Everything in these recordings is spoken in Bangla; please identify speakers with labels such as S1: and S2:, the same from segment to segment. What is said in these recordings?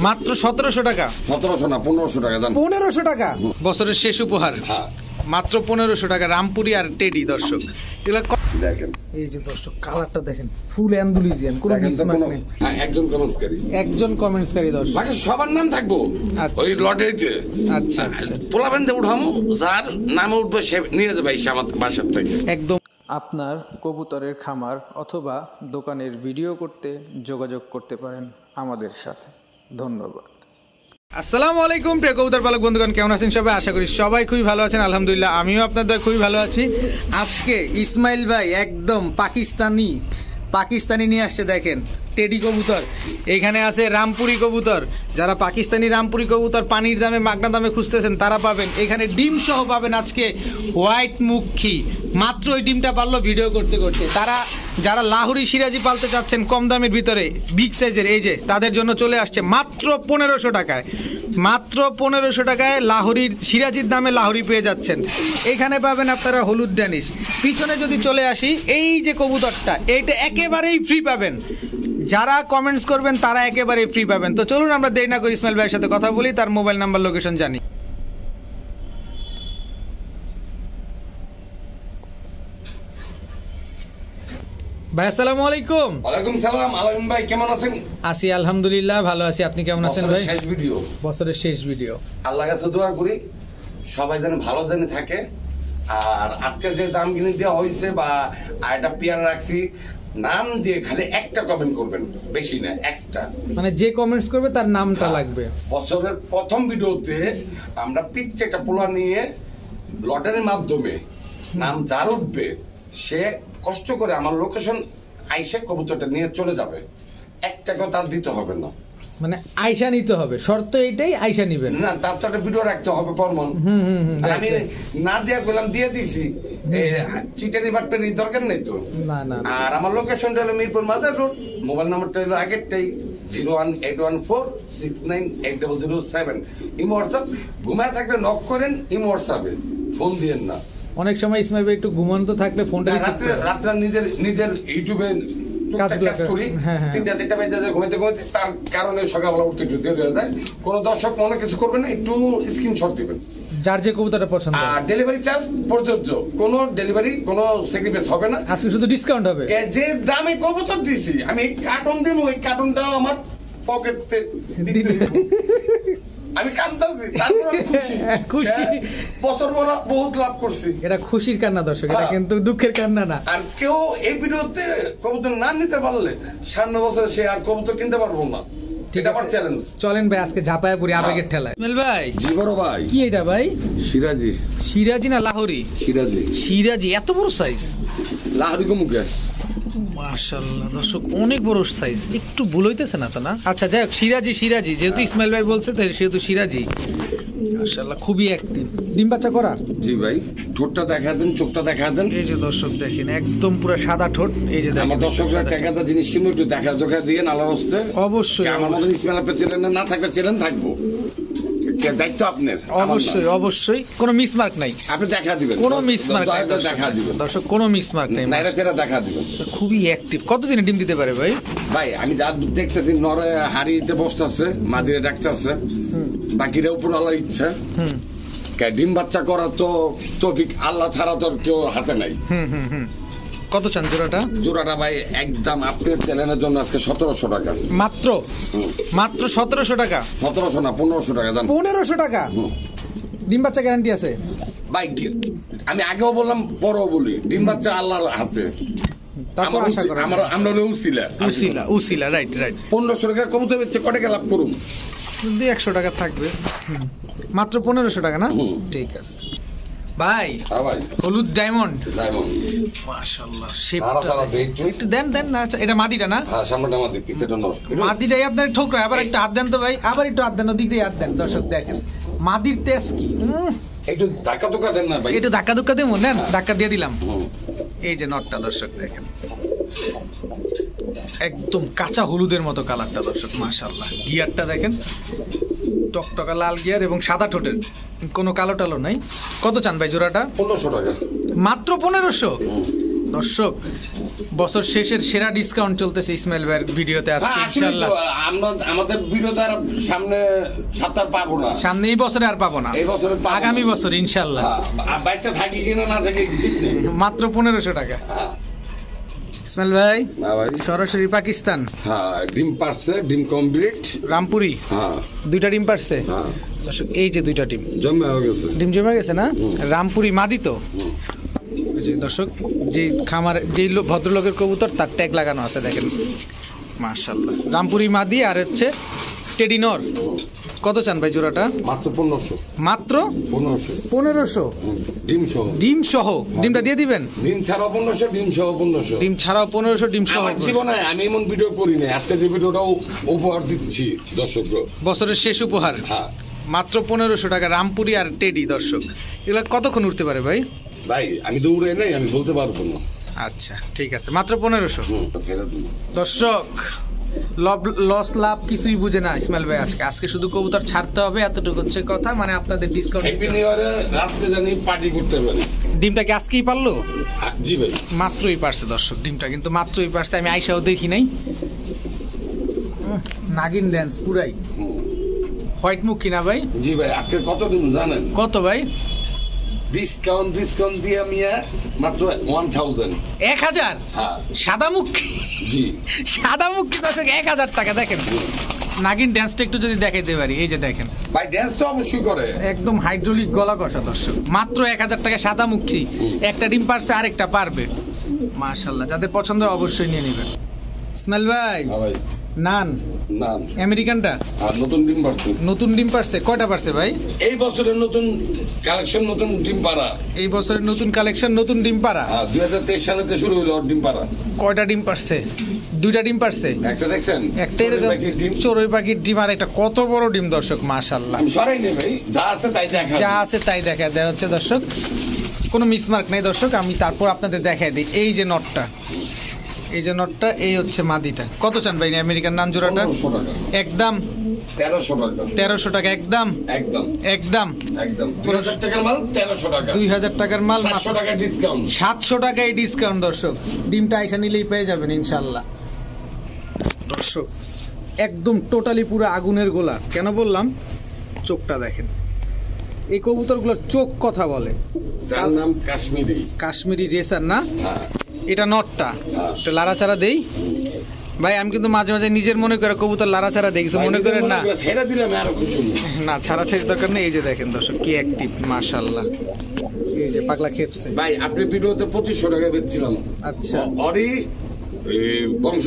S1: মাত্র 1700 টাকা।
S2: 1700 না 1500 টাকা দাম।
S1: 1500 টাকা বছরের শেষ উপহার।
S2: হ্যাঁ
S1: মাত্র 1500 টাকা রামপুরি আর টেডি। দর্শক এগুলা
S2: দেখেন,
S1: এই যে দর্শক কালারটা দেখেন, ফুল অ্যান্ডালুজিয়ান, কোনো মিসমার্ক নেই।
S2: একজন কমেন্টসকারী,
S1: একজন কমেন্টসকারী দর্শক,
S2: বাকি সবার নাম থাকবো ওই লটারিতে।
S1: আচ্ছা আচ্ছা,
S2: পোলাবেন্দে উঠামো, যার নামে উঠবে সে নিয়ে যাবে আমার বাসার থেকে।
S1: একদম। আপনার কবুতরের খামার অথবা দোকানের ভিডিও করতে যোগাযোগ করতে পারেন আমাদের সাথে। ধন্যবাদ। আসসালামু আলাইকুম প্রিয় কবুতর পালক বন্ধুগণ, কেমন আছেন সবাই? আশা করি সবাই খুবই ভালো আছেন। আলহামদুলিল্লাহ আমিও আপনাদের খুবই ভালো আছি। আজকে ইসমাইল ভাই একদম পাকিস্তানি নিয়ে আসছে। দেখেন টেডি কবুতর, এখানে আছে রামপুরি কবুতর। যারা পাকিস্তানি রামপুরি কবুতর পানির দামে মাগনা দামে খুঁজতেছেন তারা পাবেন। এখানে ডিম সহ পাবেন আজকে হোয়াইট মুখী। মাত্র ওই ডিমটা পারলো ভিডিও করতে করতে। যারা লাহোরি সিরাজি পালতে চাচ্ছেন কম দামের ভিতরে বিগ সাইজের, এই যে তাদের জন্য চলে আসছে মাত্র 1500 টাকায়। মাত্র 1500 টাকায় লাহোরির সিরাজির দামে লাহোরি পেয়ে যাচ্ছেন। এখানে পাবেন আপনারা হলুদ ড্যানিশ। পিছনে যদি চলে আসি, এই যে কবুতরটা, এইটা একেবারেই ফ্রি পাবেন। যারা কমেন্টস করবেন তারা একেবারেই ফ্রি পাবেন। তো চলুন আমরা দেরি না করে ইসমাইল ভাইয়ের সাথে কথা বলি, তার মোবাইল নাম্বার লোকেশন জানি। ভাই আসসালামু আলাইকুম।
S2: ওয়ালাইকুম সালাম। আলম ভাই কেমন আছেন?
S1: আছি আলহামদুলিল্লাহ, ভালো আছি। আপনি কেমন আছেন ভাই?
S2: শেষ ভিডিও,
S1: বছরের শেষ ভিডিও।
S2: আল্লাহর কাছে দোয়া করি সবাই যেন ভালো জানে থাকে। আর আজকে যে দাম কিনে দেওয়া হয়েছে বা এটা পেয়ার রাখছি, নাম দিয়ে খালি একটা কমেন্ট করবেন, বেশি না, একটা।
S1: মানে যে কমেন্টস করবে তার নামটা লাগবে।
S2: বছরের প্রথম ভিডিওতে আমরা পিচ্ছে একটা পোলা নিয়ে লটারির মাধ্যমে নাম যার উঠবে সে কষ্ট করে আমার লোকেশন আইসে কবুতরটা নিয়ে চলে যাবে। একটা কথা দিতে হবে না,
S1: মানে আয়শা নিতে হবে, শর্ত এইটাই, আয়শা নিবেন
S2: না। তার তো একটা ভিডিও রাখতে হবে পরমন। আমি না দিয়া বললাম দিয়ে দিছি, চিটারি বাটপারি দরকার নেই তো।
S1: না না।
S2: আর আমার লোকেশনটা হলো মিরপুর মাজার রোড, মোবাইল নাম্বারটা হলো আগেরটাই 01814698007। ইমো হোয়াটসঅ্যাপ, ঘুমায় থাকলে নক করেন, ইমো হোয়াটসঅ্যাপে ফোন দিয়েন না।
S1: অনেক সময় ইসমাইল ভাই একটু ঘুমান্ত থাকলে ফোনটা
S2: রাত্রে নিজের ইউটিউবে কাজ করি, 3টা-4টা বাজে ঘুমাইতে তার কারণে সকালবেলা উঠতে একটু দেরি হয়ে যায়। কোনো দর্শক মনে কিছু করবেন না, একটু স্ক্রিনশট দিবেন
S1: যার যে কবুতরটা পছন্দ।
S2: আর ডেলিভারি চার্জ প্রযোজ্য, কোনো ডেলিভারি কোনো সেক্রিফাইস হবে না। আজকে
S1: শুধু ডিসকাউন্ট হবে।
S2: যে দামে কবুতর দিছি আমি এই কার্টুন দেবো, ওই কার্টুনটাও আমার পকেটে আমি কাঁদতেছি, তারপর খুশি। বছর পর বহুত লাভ করছি। এটা খুশির কান্না দর্শক, এটা কিন্তু দুঃখের কান্না না। আর কেউ এই ভিডিওতে কবুতর না নিতে পারলে 5 বছর সে আর কবুতর কিনতে পারবো না। এটা আমার চ্যালেঞ্জ।
S1: চলেন ভাই আজকে ঝাপায় পড়ি আবেগের ঠেলায়। ইসমাইল ভাই,
S2: জি বড় ভাই,
S1: কি এটা ভাই?
S2: সিরাজি
S1: না লাহোরি? সিরাজি এত বড় সাইজ?
S2: লাহোরি কমুকে
S1: মাশাআল্লাহ দর্শক, অনেক বড় সাইজ। একটু ভুল হইতেছে না তো? না আচ্ছা যাই হোক, সিরাজি যেহেতু ইসমাইল ভাই বলছে সেহেতু সিরাজি। মাশাআল্লাহ খুবই অ্যাক্টিভ। ডিম বাচ্চা করা?
S2: জি ভাই। ঠোঁটটা দেখা দেন, চোখটা দেখা দেন।
S1: এই যে দর্শক দেখেন, একদম পুরো সাদা ঠোঁট। এই যে
S2: আমার দর্শকরা টাকাটা জিনিস কিনবো, একটু দেখা দিয়ে আল্লাহর হস্তে।
S1: অবশ্যই
S2: আমার মতন ইসমাইল আপনি চ্যানেল না থাকলে চ্যানেল থাকবো, দায়িত্ব আপনার।
S1: অবশ্যই কোনো মিসমার্ক নাই, আপনি দেখা দিবেন। কোনো মিসমার্ক দেখা দিবেন দর্শক, কোনো মিসমার্ক নেই,
S2: নাইরা চেরা দেখা দিবেন।
S1: খুবই অ্যাক্টিভ। কতদিনে ডিম দিতে পারে ভাই?
S2: ভাই আমি যা দেখতেছি, নরে হাড়িতে বসতেছে, মাদিরে ডাকতেছে, বাকিরা উপর আল্লাহর ইচ্ছা। ডিম বাচ্চা করার তো তৌফিক আল্লাহ ছাড়া তোর কেউ হাতে নাই।
S1: কত চান জোড়াটা?
S2: জোড়াটা ভাই একদম আপনার চ্যানেলের জন্য আজকে 1700 টাকা। মাত্র
S1: 1700 টাকা?
S2: 1700 না 1500 টাকা দাম।
S1: 1500 টাকা? ডিম বাচ্চা গ্যারান্টি আছে
S2: ভাই? আমি আগেও বললাম, পরেও বলি, ডিম বাচ্চা আল্লাহর হাতে। আমরা উসিলা রাইট। 1500 টাকা কবুতর বেচে কত টাকা লাভ করুন?
S1: 100 টাকা থাকবে। মাত্র 1500 টাকা না? ঠিক আছে ভাই। হলুদ ডায়মন্ড, মাশাআল্লাহ। একটু দেন না। এটা মাদিটা না?
S2: হ্যাঁ, সামনেটা মাদি, পিছেটা নর।
S1: মাদিটাই আপনার ঠোকরা। আবার একটু হাত দেন তো ভাই, আবার একটু হাত দেন, ওদিক দিয়ে হাত দেন। দর্শক দেখেন মাদির তেজ কি।
S2: একটু ধাক্কা ধুক্কা দেন না ভাই?
S1: একটু ধাক্কা দেবো, নেন। ধাক্কা দিয়ে দিলাম। এই যে নটটা দর্শক দেখেন, একদম কাঁচা হলুদের মতো কালারটা দর্শক, মাশাআল্লাহ। গিয়ারটা দেখেন, টকটকা লাল গিয়ার এবং সাদা ঠোঁটের, কোনো কালো টালো নাই। কত চান ভাই জোড়াটা?
S2: 1500 টাকা।
S1: মাত্র 1500? দর্শক বছর শেষের সেরা ডিসকাউন্ট চলতেছে ইসমাইল ভাইয়ের ভিডিওতে আজকে ইনশাআল্লাহ।
S2: আমরা আমাদের ভিডিওতে আর সামনে সপ্তাহ পাবো না,
S1: সামনে এই বছরে আর পাবো না,
S2: এই বছরে
S1: আগামী বছর ইনশাআল্লাহ।
S2: বাচ্চা থাকি কিনা না থাকে ঠিক নেই।
S1: মাত্র 1500 টাকা। ইসমাইল ভাই সরাসরি পাকিস্তান।
S2: হ্যাঁ, ডিম পারছে, ডিম কমপ্লিট,
S1: রামপুরি।
S2: হ্যাঁ,
S1: দুইটা ডিম পারছে।
S2: হ্যাঁ
S1: দর্শক এই যে দুইটা ডিম
S2: জমে হয়ে গেছে,
S1: ডিম জমে গেছে না? রামপুরি মাদি তো। যে দর্শক যে খামার যে ভদ্রলোকের কবুতর তার ট্যাগ লাগানো আছে দেখেন, মাশাআল্লাহ। রামপুরি মাদি আর হচ্ছে টেডি নর। কত চান ভাই জোড়াটা?
S2: মাত্র 1500।
S1: মাত্র
S2: 1500 ডিম সহ।
S1: ডিম সহ ডিমটা দিয়ে দিবেন?
S2: ডিম ছাড়াও 1500, ডিম সহ 1500।
S1: ডিম ছাড়াও 1500, ডিম সহ।
S2: আমার জীবনে আমি এমন ভিডিও করি না, আজকে যে ভিডিওটাও উপহার দিচ্ছি দর্শককে,
S1: বছরের শেষ উপহার।
S2: হ্যাঁ,
S1: মাত্র 1500 টাকা রামপুরি আর টেডি। দর্শক এগুলো কতক্ষণ উঠতে পারে ভাই?
S2: ভাই আমি দৌড়ে নাই, আমি বলতে পারবো না।
S1: আচ্ছা ঠিক আছে, মাত্র 1500।
S2: ফেরত দিন।
S1: দর্শক লস লাভ কিছুই বুঝে না ইসমাইল ভাই আজকে শুধু কবুতর ছাড়তে হবে, এতটুকু হচ্ছে কথা। মানে আপনাদের ডিসকাউন্ট
S2: হ্যাপি নিউ ইয়ারে রাতে জানি পার্টি করতে পারি।
S1: ডিমটা কি আজকেই পারলো?
S2: জি ভাই,
S1: মাত্রই পারছে দর্শক, ডিমটা কিন্তু মাত্রই পারছে। আমি আইসাও দেখি নাই। নাগিন ড্যান্স পুরাই হোয়াইট মুখ কিনা ভাই?
S2: জি ভাই, আজকে কত দিন জানেন?
S1: কত ভাই?
S2: ডিসকাউন্ট দিয়ে মিয়া মাত্র 1000।
S1: 1000?
S2: হ্যাঁ,
S1: সাদা মুখ।
S2: জি,
S1: সাদা মুখ দর্শক 1000 টাকা। দেখেন নাগিন ড্যান্সটা একটু যদি দেখাইতে পারি, এই যে দেখেন
S2: ভাই ড্যান্স তো অবশ্যই করে,
S1: একদম হাইড্রোলিক গলা কষা। দর্শক মাত্র 1000 টাকা সাদা মুখী। একটা ডিম পারছে, আরেকটা পারবে। মাশাআল্লাহ, যাদের পছন্দ অবশ্যই নিয়ে নেবেন। ইসমাইল ভাই
S2: ভাই
S1: নান
S2: না
S1: আমেরিকানটা
S2: আর নতুন ডিম পারছে।
S1: নতুন ডিম পারছে, কয়টা পারছে ভাই?
S2: এই বছরের নতুন কালেকশন, নতুন ডিম পাড়া।
S1: এই বছরের নতুন কালেকশন, নতুন ডিম পাড়া।
S2: 2023 সালেতে শুরু হলো ডিম পাড়া।
S1: কয়টা ডিম পারছে? দুইটা ডিম পারছে।
S2: একটা দেখছেন,
S1: একটা চড়ুই পাখির ডিম, আর একটা কত বড় ডিম দর্শক, মাশাআল্লাহ।
S2: আমি সরাই নেই ভাই, যা আছে তাই দেখা,
S1: যা আছে তাই দেখা দেওয়া হচ্ছে দর্শক, কোনো মিসমার্ক নাই দর্শক। আমি তারপর আপনাদের দেখাই দিই। এই যে নটটা, এই যে নটটা, এই হচ্ছে মাদিটা। কত চান ভাই আমেরিকান নান জোড়াটা?
S2: 1500 টাকা
S1: একদম।
S2: 1300 টাকা
S1: 1300 টাকা একদম।
S2: একদম
S1: একদম
S2: 2000 টাকার মাল 1300 টাকা,
S1: 2000 টাকার মাল
S2: 700 টাকা ডিসকাউন্ট।
S1: 700 টাকায় ডিসকাউন্ট দর্শক। ডিমটা আইসা নিলেই পেয়ে যাবেন ইনশাল্লাহ। দর্শক একদম টোটালি পুরো আগুনের গোলা। কেন বললাম? চোখটা দেখেন, এই কবুতরগুলোর চোখ কথা বলে।
S2: যার নাম কাশ্মীরি।
S1: কাশ্মীরি রেসার না?
S2: হ্যাঁ,
S1: এটা নটটা। এটা লাড়াচাড়া দেই ভাই। আমি কিন্তু মাঝে মাঝে নিজের মনে করে কবুতর লাড়াচাড়া দেই, কিছু মনে করেন না।
S2: ছেড়ে দিলাম আরো খুশি
S1: না, ছাড়াছাড়ি দরকার নেই। এই যে দেখেন দর্শক কি অ্যাক্টিভ, মাশাআল্লাহ। এই যে পাগলা খেপছে
S2: ভাই। আপনি ভিডিওতে 2500 টাকা বেচছিলাম।
S1: আচ্ছা,
S2: অরি বংশ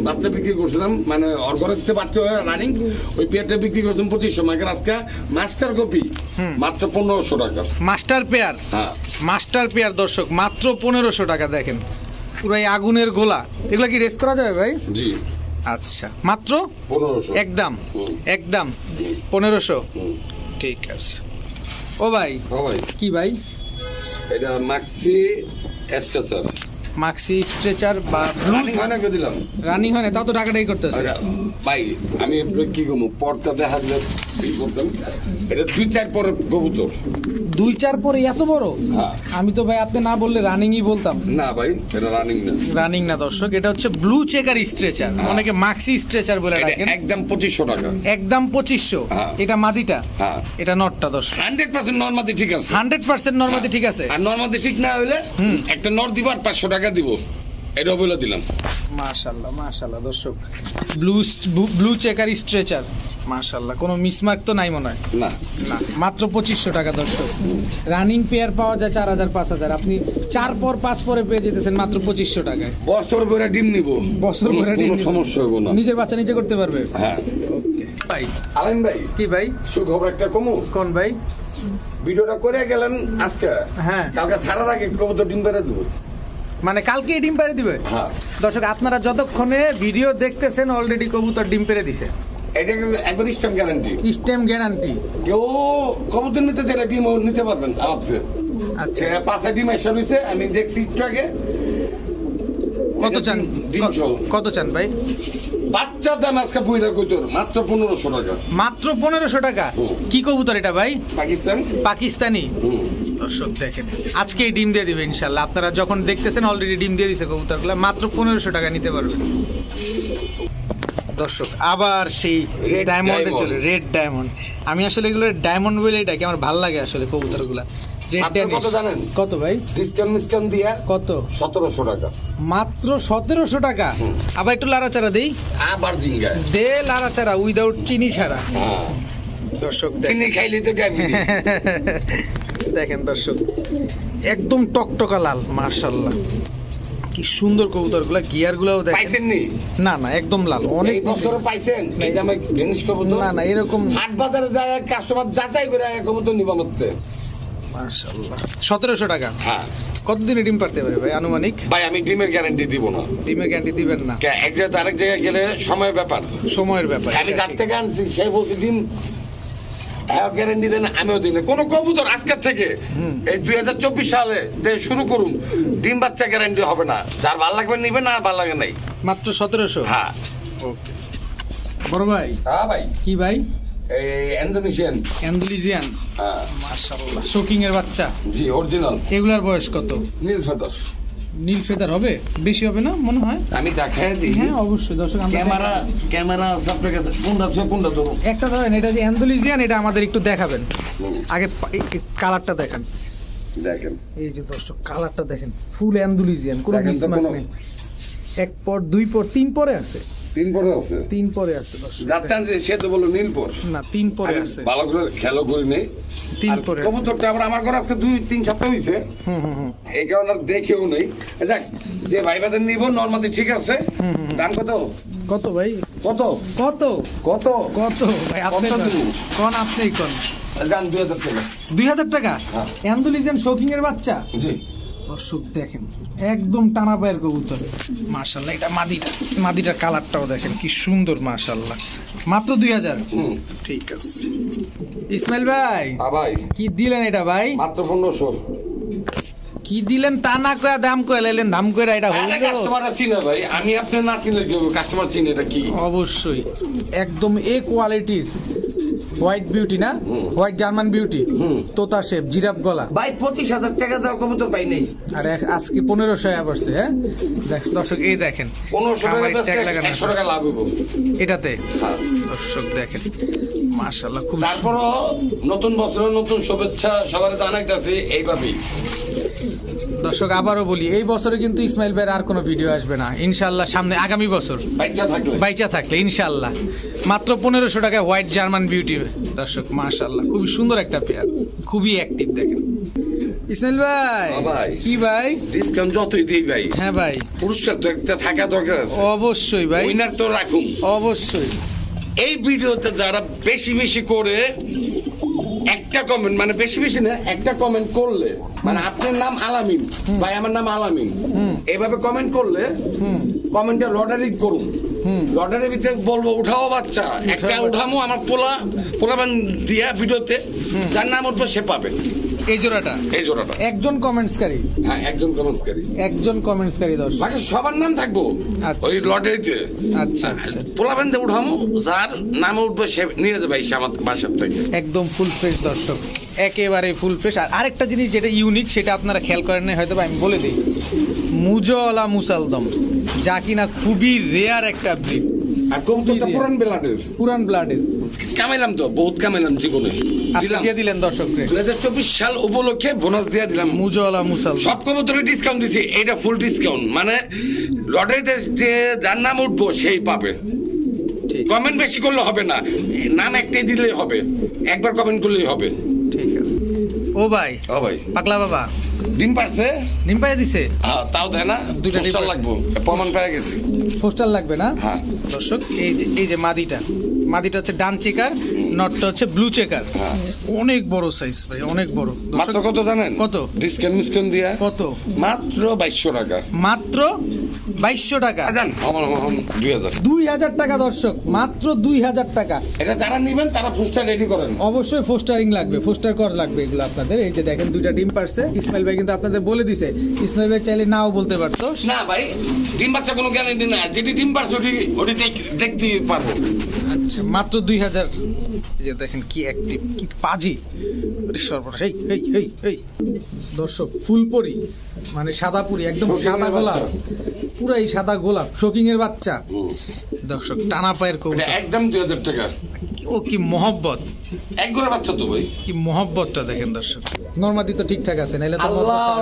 S2: বাচ্চা বিক্রি করছিলাম, মানে অর্গরতে বাচ্চা রানিং, ওই পেয়ারটা বিক্রি করছিলাম 2500। মাকের আজকে মাস্টার কপি মাত্র 1500 টাকা।
S1: Master pair?
S2: হ্যাঁ,
S1: মাস্টার পেয়ার দর্শক মাত্র 1500 টাকা। দেখেন পুরাই আগুনের গোলা। এগুলা কি রেস করা যাবে ভাই?
S2: জি।
S1: আচ্ছা, মাত্র
S2: 1500
S1: একদম। একদম 1500। ঠিক আছে। ও ভাই,
S2: ও ভাই,
S1: কি ভাই?
S2: এটা মাক্সি স্ট্রেচার।
S1: মাক্সি স্ট্রেচার বা
S2: রানিং হয় না, দিলাম
S1: রানিং হয় না, তাও তো টাকাটাই করতেছে
S2: ভাই। আমি কি করবো, পরটা দেখা দিলে করতাম। এটা 2-4 পরের কবুতর।
S1: 2-4 পরে এত বড়?
S2: হ্যাঁ।
S1: আমি তো ভাই আপনি না বললে রানিংই বলতাম।
S2: না ভাই, এটা রানিং না।
S1: রানিং না দর্শক, এটা হচ্ছে ব্লু চেকার স্ট্রেচার, অনেকে মাক্সি স্ট্রেচার বলে ডাকেন।
S2: একদম 2500 টাকা।
S1: একদম 2500। এটা মাদিটা?
S2: হ্যাঁ।
S1: এটা নটটা দর্শক
S2: 100% নরমাদি ঠিক আছে।
S1: 100% নরমাদি ঠিক আছে।
S2: আর নরমাদি ঠিক না হইলে একটা নর দিব আর 500 টাকা দিব, এটা বলে দিলাম।
S1: মাশাআল্লাহ মাশাআল্লাহ দর্শক, ব্লু চেকার স্ট্রেচার, মাশাআল্লাহ। কোনো মিসমার্ক তো নাই মনে হয়?
S2: না
S1: না, মাত্র 2500 টাকা দর্শক। রানিং পেয়ার পাওয়া যায় 4000 5000, আপনি 4 পর 5 পরে পেয়ে যেতেছেন মাত্র 2500 টাকায়।
S2: বছর ভরে ডিম নিব,
S1: বছর ভরে ডিম,
S2: কোনো সমস্যা হবে না।
S1: নিজের বাচ্চা নিজে করতে পারবে।
S2: হ্যাঁ।
S1: ওকে ভাই।
S2: আলাইন ভাই,
S1: কি ভাই?
S2: সুখবর একটা কমু।
S1: কোন ভাই?
S2: ভিডিওটা করে গেলেন আজকে,
S1: হ্যাঁ,
S2: কালকে ছাড়ার আগে কবুতর ডিম বেড়ে দেবো।
S1: মানে কালকে ডিম পেড়ে দিবে?
S2: হ্যাঁ।
S1: দর্শক আপনারা যতক্ষণে ভিডিও দেখতেছেন অলরেডি কবুতর ডিম পেড়ে দিছে।
S2: এটা একবার স্ট্যাম্প গ্যারান্টি।
S1: Stamp guarantee.
S2: কেউ কবুতর নিতে চাইলে ডিম নিতে পারবেন আমার থেকে।
S1: আচ্ছা,
S2: 5 ডিম এসে রয়েছে, আমি দেখছি একটু আগে।
S1: কত চান? কত চান ভাই?
S2: বাচ্চার দাম আজকে বুইরা কইতর মাত্র 1500 টাকা।
S1: মাত্র 1500 টাকা? কি কবুতর এটা ভাই?
S2: পাকিস্তান।
S1: পাকিস্তানি। দর্শক দেখেন, আজকেই ডিম দিয়ে দিবে ইনশাল্লাহ। আপনারা যখন দেখতেছেন অলরেডি ডিম দিয়ে দিছে কবুতরগুলো, মাত্র 1500 টাকা নিতে পারবেন দর্শক। আবার সেই ডায়মন্ডে চলে, রেড ডায়মন্ড। আমি আসলে এগুলো ডায়মন্ড বলে ডাকি, আমার ভালো লাগে আসলে কবুতরগুলা।
S2: কত জানেন?
S1: কত ভাই?
S2: ডিসকাউন্ট দিয়া কত? 1700 টাকা
S1: মাত্র 1700 টাকা। আবার একটু লাড়াচাড়া দেই,
S2: আবার জিঙ্গা
S1: দে লাড়াচাড়া উইদাউট চিনি ছাড়া। দর্শক
S2: চিনি খাইলে তো
S1: দেখেন দর্শক, একদম টকটকা লাল, মাশাআল্লাহ কি সুন্দর কবুতরগুলা। গিয়ারগুলাও দেখেন।
S2: পাইছেন নি?
S1: না না, একদম লাল। অনেক
S2: বছর পাইছেন? এই যে আমি জিনিস কবুতর
S1: না না, এরকম
S2: হাট বাজারে যায় কাস্টমার যাচাই করে কবুতর নিবা মতে।
S1: মাশাআল্লাহ 1700 টাকা।
S2: হ্যাঁ।
S1: কতদিনে ডিম পারতে পারে ভাই আনুমানিক?
S2: ভাই আমি ডিমের গ্যারান্টি দিব না।
S1: ডিমের গ্যারান্টি দিবেন না?
S2: এক জায়গা আরেক জায়গায় গেলে সময়ের ব্যাপার।
S1: সময়ের ব্যাপার।
S2: আমি যার থেকে আনছি সেই বলছি ডিম গ্যারান্টি দেন, আমিও দিই না। কোন কবুতর আজকের থেকে এই 2024 সালে শুরু করুন, ডিম বাচ্চা গ্যারান্টি হবে না। যার ভালো লাগবে নিবে, না ভালো লাগে নাই।
S1: মাত্র 1700?
S2: হ্যাঁ।
S1: ওকে বড় ভাই।
S2: হ্যাঁ ভাই।
S1: কি ভাই?
S2: এই ইন্দোনেশিয়ান। হ্যাঁ
S1: মাশাআল্লাহ, শোকিং এর বাচ্চা।
S2: জি অরিজিনাল।
S1: এগুলার বয়স কত?
S2: নীল ফেদার।
S1: নীল ফেদার হবে? বেশি হবে না মনে হয়?
S2: আমি দেখাই দিই।
S1: হ্যাঁ অবশ্যই দর্শক,
S2: ক্যামেরা আছে আপনার কাছে, কোনটা ধরুন?
S1: একটা ধরেন, এটা যে অ্যান্ডালুসিয়ান, এটা আমাদের একটু দেখাবেন আগে। কালারটা দেখেন,
S2: দেখেন
S1: এই যে দর্শক কালারটা দেখেন, ফুল অ্যান্ডালুসিয়ান, কোনো মিসমার্ক নেই। এক পর, দুই পর, তিন পরে আছে। তিন পরে আছে দর্শক।
S2: যাচ্ছেন যে সে তো বললো নীলপর,
S1: না তিন পরে আছে।
S2: ভালো করে খেলো করি নেই।
S1: তিন পরে
S2: কবুতরটা আবার আমার ঘরে আজকে 2-3 সপ্তাহ হয়েছে। এই কারণে আর দেখেও নেই। যাক, যে ভাই বাজার নিব নরমালি ঠিক আছে। দাম কত?
S1: কত ভাই?
S2: কত কত কত কত
S1: ভাই? আপনি কোন? আপনি কোন?
S2: জান 2000 টাকা।
S1: 2000 টাকা? অ্যান্ডালুসিয়ান শোকিং এর বাচ্চা।
S2: জি
S1: দর্শক দেখেন, একদম টানা পায়ের কবুতর। মাশাআল্লাহ, এটা মাদিটার কালারটাও দেখেন কি সুন্দর, মাশাআল্লাহ। মাত্র 2000? ঠিক আছে। ইসমাইল ভাই,
S2: ভাই
S1: কি দিলেন এটা ভাই?
S2: মাত্র 1500।
S1: কি দিলেন তা না কয়া দাম কয়া লাইলেন, দাম কইরা এটা হইলো?
S2: কাস্টমার চিনে ভাই, আমি আপনি না চিনলে কি হবে? কাস্টমার চিনে এটা কি?
S1: অবশ্যই একদম এ কোয়ালিটির হোয়াইট বিউটি না? হোয়াইট জার্মান বিউটি, তোতা শেপ, জিরাফ গলা।
S2: ভাই 25,000 টাকা দাও কবুতর পাই নাই।
S1: আরে আজকে 1500 পড়ছে। হ্যাঁ দর্শক, এই দেখেন
S2: 1500 টাকা লাভ হইব
S1: এটাতে। দর্শক দেখেন মাশাআল্লাহ, খুব।
S2: তারপরও নতুন বছরের নতুন শুভেচ্ছা সবার জানাইতেছি এইভাবেই।
S1: দর্শক আবারও বলি, এই বছরে কিন্তু ইসমাইল ভাইয়ের আর কোনো ভিডিও আসবে না ইনশাআল্লাহ, সামনে আগামী বছর বাইচা থাকলে ইনশাআল্লাহ। মাত্র 1500 টাকায় হোয়াইট জার্মান বিউটি দর্শক, মাশাআল্লাহ খুবই সুন্দর একটা পেয়ার, খুবই অ্যাক্টিভ। দেখেন ইসমাইল ভাই। কি ভাই?
S2: ডিসকাউন্ট যতই দেই ভাই।
S1: হ্যাঁ ভাই,
S2: পুরস্কার তো একটা থাকা দরকার আছে।
S1: অবশ্যই ভাই,
S2: উইনার তো রাখুন অবশ্যই। এই ভিডিওতে যারা বেশি বেশি করে একটা কমেন্ট, মানে বেশি বেশি না, একটা কমেন্ট করলে, মানে আপনার নাম আলামিন ভাই, আমার নাম আলামিন, এইভাবে কমেন্ট করলে কমেন্টে লটারি করুন। লটারির ভিতরে বলবো উঠাও বাচ্চা, একটা উঠামো আমার পোলাবান দিয়া ভিডিওতে, যার নাম উঠবে সে পাবে
S1: এই জোড়াটা। একজন কমেন্টসকারী। হ্যাঁ একজন কমেন্টসকারী দর্শক,
S2: বাকি সবার নাম থাকবো ওই লটারিতে। আচ্ছা পোলাবান দিয়ে উঠামো, যার নাম উঠবে সে নিয়ে যাবে আমার বাসার থেকে।
S1: একদম ফুল ফ্রেশ দর্শক, একেবারে ফুল ফ্রেশ। আর আরেকটা জিনিস যেটা ইউনিক, সেটা আপনারা খেয়াল করেন না হয়তো, আমি বলে দিই, মুজওয়ালা মুসালদম, যা কিনা খুবই রেয়ার একটা ব্রিড।
S2: আর কবুতরটা পুরান ব্লাডের কামাইলাম তো, বহুত কামাইলাম জীবনে।
S1: আজকে দিয়ে দিলেন দর্শককে
S2: 2024 সাল উপলক্ষে বোনাস দিয়ে দিলাম।
S1: মুজওয়ালা মুসালদম
S2: সব কবুতরে ডিসকাউন্ট দিছি, এটা ফুল ডিসকাউন্ট, মানে লটারিতে যে যার নাম উঠবো সেই পাবে। কমেন্ট বেশি করলে হবে না, নাম একটাই দিলেই হবে, একবার কমেন্ট করলেই হবে।
S1: ঠিক আছে। ও ভাই পাগলা বাবা
S2: ডিম পারছে?
S1: ডিম পাইয়া দিছে?
S2: হ্যাঁ তাও দেয় না, দুইটা পোস্টার লাগবে, প্রমাণ পেয়ে গেছি।
S1: পোস্টার লাগবে না?
S2: হ্যাঁ
S1: দর্শক, এই যে মাদিটা হচ্ছে ডান চেকার, নটটা হচ্ছে ব্লু চেকার। অনেক বড় সাইজ ভাই, অনেক বড়।
S2: মাত্র কত জানেন? কত? ডিসকাউন্ট দিয়া কত? মাত্র 2200 টাকা।
S1: মাত্র 2200 টাকা?
S2: জান
S1: 2000 টাকা দর্শক, মাত্র 2000 টাকা।
S2: এটা যারা নেবেন তারা পোস্টার রেডি করেন,
S1: অবশ্যই পোস্টারিং লাগবে, পোস্টার কর লাগবে এগুলো আপনাদের। এই যে দেখেন দুইটা ডিম পারছে, ইসমাইল ভাই কিন্তু আপনাদের বলে দিছে, ইসমাইল ভাই চাইলে নাও বলতে পারতো।
S2: না ভাই, ডিম বাচ্চা কোনো গ্যারান্টি না, যেটি ডিম পারছে ওটি দেখতে পারবো।
S1: আচ্ছা মাত্র 2000। যে দেখেন কি অ্যাক্টিভ, কি পাজি সর্বনাশ। এই দর্শক ফুলপরি মানে সাদা পুরি, একদম সাদা গোলাপ, পুরাই সাদা গোলাপ, শোকিং এর বাচ্চা। দর্শক টানা পায়ের কবুতর,
S2: একদম 2000 টাকা।
S1: ও কি মহব্বত,
S2: এক ঘরে বাচ্চা তো ভাই,
S1: কি মহব্বতটা দেখেন দর্শক। নরমাদি তো ঠিকঠাক আছে, নাইলে তো
S2: আল্লাহর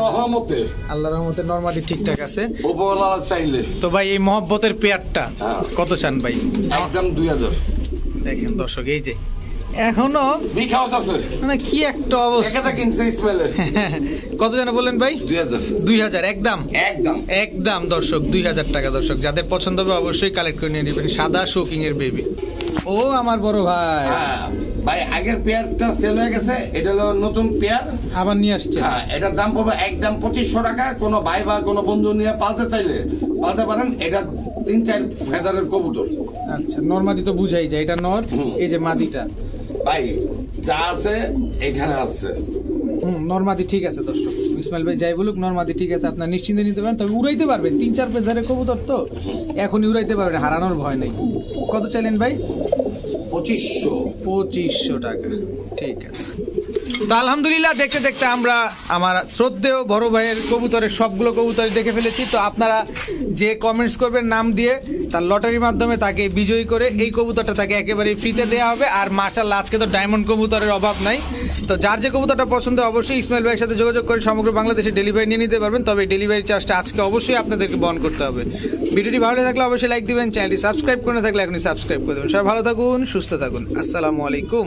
S2: রহমতে
S1: নরমাদি ঠিকঠাক আছে
S2: উপরওয়ালা চাইলে।
S1: তো ভাই এই মহব্বতের পেয়ারটা কত চান ভাই?
S2: একদম 2000।
S1: দেখেন দর্শক এই যে এখনো
S2: বিখাওস আছে,
S1: মানে কি একটা অবস্থা।
S2: একটা কিনছে ইসমাইলের।
S1: কত জানা বললেন ভাই?
S2: 2000
S1: একদম
S2: একদম
S1: একদম দর্শক 2000 টাকা। দর্শক যাদের পছন্দ হবে অবশ্যই কালেক্ট করে নিয়ে নেবেন। সাদা শোকিং এর বেবি। ও আমার বড় ভাই,
S2: ভাই আগের পেয়ারটা সেল হয়ে গেছে, এটা হলো নতুন পেয়ার
S1: আবার নিয়ে আসছে।
S2: এটার দাম পড়বে একদম 2500 টাকা। কোনো ভাই বা কোনো বন্ধু নিয়ে পালতে চাইলে পালতে পারেন। এটা 3-4 ফেদারের কবুতর।
S1: আচ্ছা নরমাদি তো বুঝাই যায় এটা নর। এই যে মাদিটা
S2: ভাই যা আছে এখানে আছে।
S1: নরমাদি ঠিক আছে দর্শক, ইসমাইল ভাই যাই বলুক নরমাদি ঠিক আছে, আপনার নিশ্চিন্তে নিতে পারেন। তবে উড়াইতে পারবেন, 3-4 ফেদারের কবুতর তো এখনই উড়াইতে পারবেন, হারানোর ভয় নেই। কত চাইলেন ভাই? 2500 টাকা। ঠিক আছে। তো আলহামদুলিল্লাহ দেখতে দেখতে আমরা আমার শ্রদ্ধেয় বড় ভাইয়ের কবুতরের সবগুলো কবুতর দেখে ফেলেছি। তো আপনারা যে কমেন্টস করবেন নাম দিয়ে, তার লটারির মাধ্যমে তাকে বিজয়ী করে এই কবুতরটা তাকে একেবারে ফ্রিতে দেওয়া হবে। আর মাশাআল্লাহ আজকে তো ডায়মন্ড কবুতরের অভাব নাই। তো যার যে কবুতরটা পছন্দ অবশ্যই ইসমাইল ভাইয়ের সাথে যোগাযোগ করে সমগ্র বাংলাদেশে ডেলিভারি নিয়ে নিতে পারবেন। তবে ডেলিভারি চার্জটা আজকে অবশ্যই আপনাদেরকে বহন করতে হবে। ভিডিওটি ভালো লাগলে অবশ্যই লাইক দিবেন, চ্যানেলটি সাবস্ক্রাইব করে না থাকলে এখনই সাবস্ক্রাইব করে দেবেন। সবাই ভালো থাকুন, সুস্থ থাকুন। আসসালামু আলাইকুম।